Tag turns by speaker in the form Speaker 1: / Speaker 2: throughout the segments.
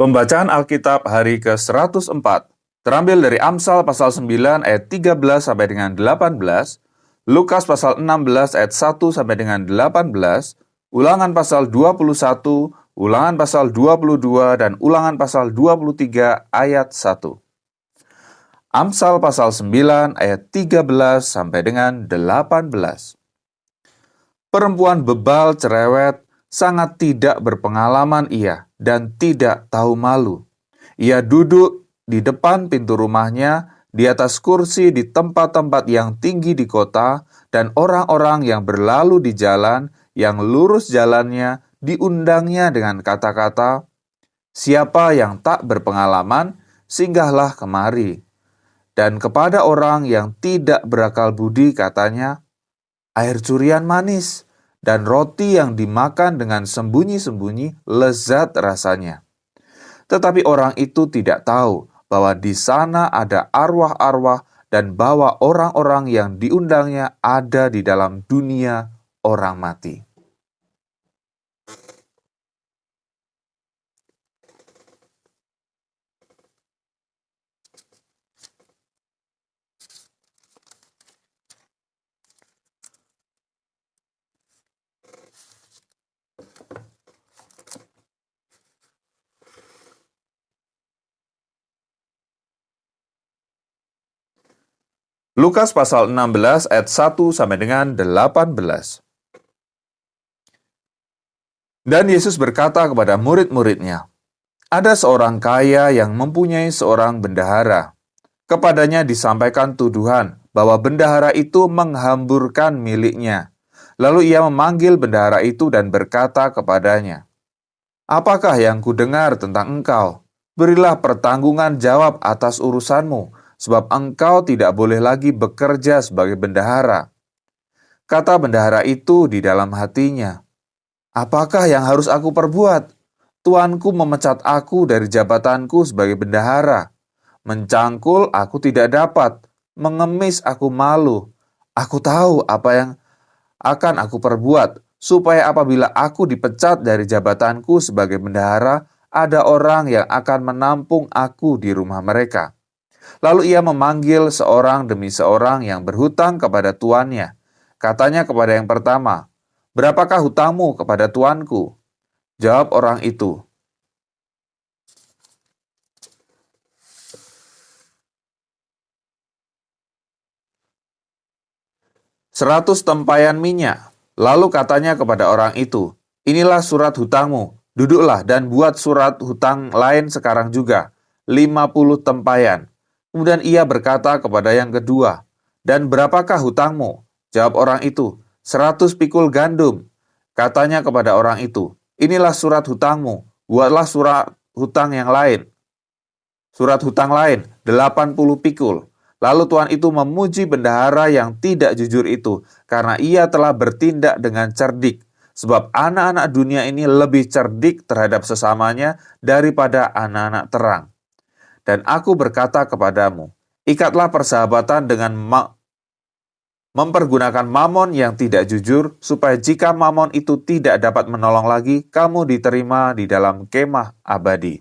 Speaker 1: Pembacaan Alkitab hari ke-104 terambil dari Amsal pasal 9 ayat 13 sampai dengan 18, Lukas pasal 16 ayat 1 sampai dengan 18, Ulangan pasal 21, Ulangan pasal 22, dan Ulangan pasal 23 ayat 1. Amsal pasal 9 ayat 13 sampai dengan 18. Perempuan bebal cerewet, sangat tidak berpengalaman ia, dan tidak tahu malu. Ia duduk di depan pintu rumahnya, di atas kursi di tempat-tempat yang tinggi di kota, dan orang-orang yang berlalu di jalan, yang lurus jalannya, diundangnya dengan kata-kata, "Siapa yang tak berpengalaman, singgahlah kemari." Dan kepada orang yang tidak berakal budi katanya, "Air curian manis, dan roti yang dimakan dengan sembunyi-sembunyi lezat rasanya." Tetapi orang itu tidak tahu bahwa di sana ada arwah-arwah dan bahwa orang-orang yang diundangnya ada di dalam dunia orang mati. Lukas pasal 16 ayat 1 sampai dengan 18. Dan Yesus berkata kepada murid-muridnya, "Ada seorang kaya yang mempunyai seorang bendahara. Kepadanya disampaikan tuduhan bahwa bendahara itu menghamburkan miliknya. Lalu ia memanggil bendahara itu dan berkata kepadanya, 'Apakah yang kudengar tentang engkau? Berilah pertanggungan jawab atas urusanmu, sebab engkau tidak boleh lagi bekerja sebagai bendahara.' Kata bendahara itu di dalam hatinya, 'Apakah yang harus aku perbuat? Tuanku memecat aku dari jabatanku sebagai bendahara. Mencangkul aku tidak dapat, mengemis aku malu. Aku tahu apa yang akan aku perbuat, supaya apabila aku dipecat dari jabatanku sebagai bendahara, ada orang yang akan menampung aku di rumah mereka.' Lalu ia memanggil seorang demi seorang yang berhutang kepada tuannya. Katanya kepada yang pertama, 'Berapakah hutangmu kepada tuanku?' Jawab orang itu, 100 tempayan minyak. Lalu katanya kepada orang itu, 'Inilah surat hutangmu, duduklah dan buat surat hutang lain sekarang juga, 50 tempayan.' Kemudian ia berkata kepada yang kedua, 'Dan berapakah hutangmu?' Jawab orang itu, 100 pikul gandum. Katanya kepada orang itu, 'Inilah surat hutangmu, buatlah surat hutang yang lain. Surat hutang lain, 80 pikul. Lalu tuan itu memuji bendahara yang tidak jujur itu, karena ia telah bertindak dengan cerdik. Sebab anak-anak dunia ini lebih cerdik terhadap sesamanya daripada anak-anak terang. Dan aku berkata kepadamu, ikatlah persahabatan dengan mempergunakan mamon yang tidak jujur, supaya jika mamon itu tidak dapat menolong lagi, kamu diterima di dalam kemah abadi.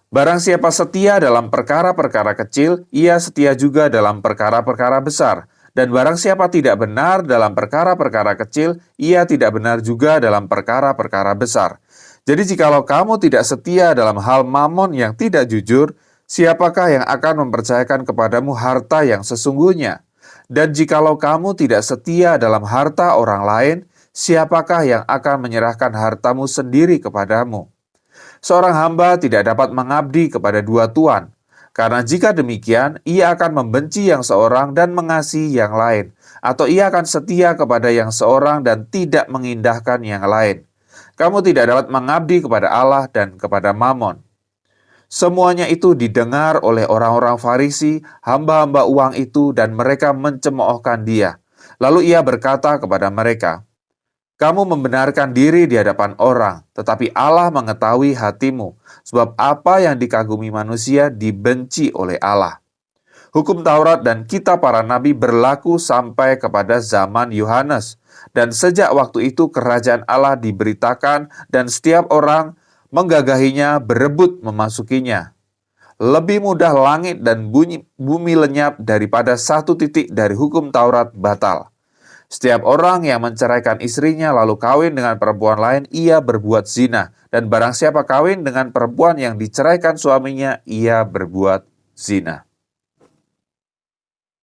Speaker 1: Barang siapa setia dalam perkara-perkara kecil, ia setia juga dalam perkara-perkara besar. Dan barang siapa tidak benar dalam perkara-perkara kecil, ia tidak benar juga dalam perkara-perkara besar. Jadi jikalau kamu tidak setia dalam hal mamon yang tidak jujur, siapakah yang akan mempercayakan kepadamu harta yang sesungguhnya? Dan jikalau kamu tidak setia dalam harta orang lain, siapakah yang akan menyerahkan hartamu sendiri kepadamu? Seorang hamba tidak dapat mengabdi kepada dua tuan, karena jika demikian, ia akan membenci yang seorang dan mengasihi yang lain, atau ia akan setia kepada yang seorang dan tidak mengindahkan yang lain. Kamu tidak dapat mengabdi kepada Allah dan kepada Mamon. Semuanya itu didengar oleh orang-orang Farisi, hamba-hamba uang itu, dan mereka mencemoohkan dia. Lalu ia berkata kepada mereka, "Kamu membenarkan diri di hadapan orang, tetapi Allah mengetahui hatimu, sebab apa yang dikagumi manusia dibenci oleh Allah. Hukum Taurat dan kitab para nabi berlaku sampai kepada zaman Yohanes. Dan sejak waktu itu kerajaan Allah diberitakan dan setiap orang menggagahinya berebut memasukinya. Lebih mudah langit dan bumi lenyap daripada satu titik dari hukum Taurat batal. Setiap orang yang menceraikan istrinya lalu kawin dengan perempuan lain, ia berbuat zina. Dan barang siapa kawin dengan perempuan yang diceraikan suaminya, ia berbuat zina.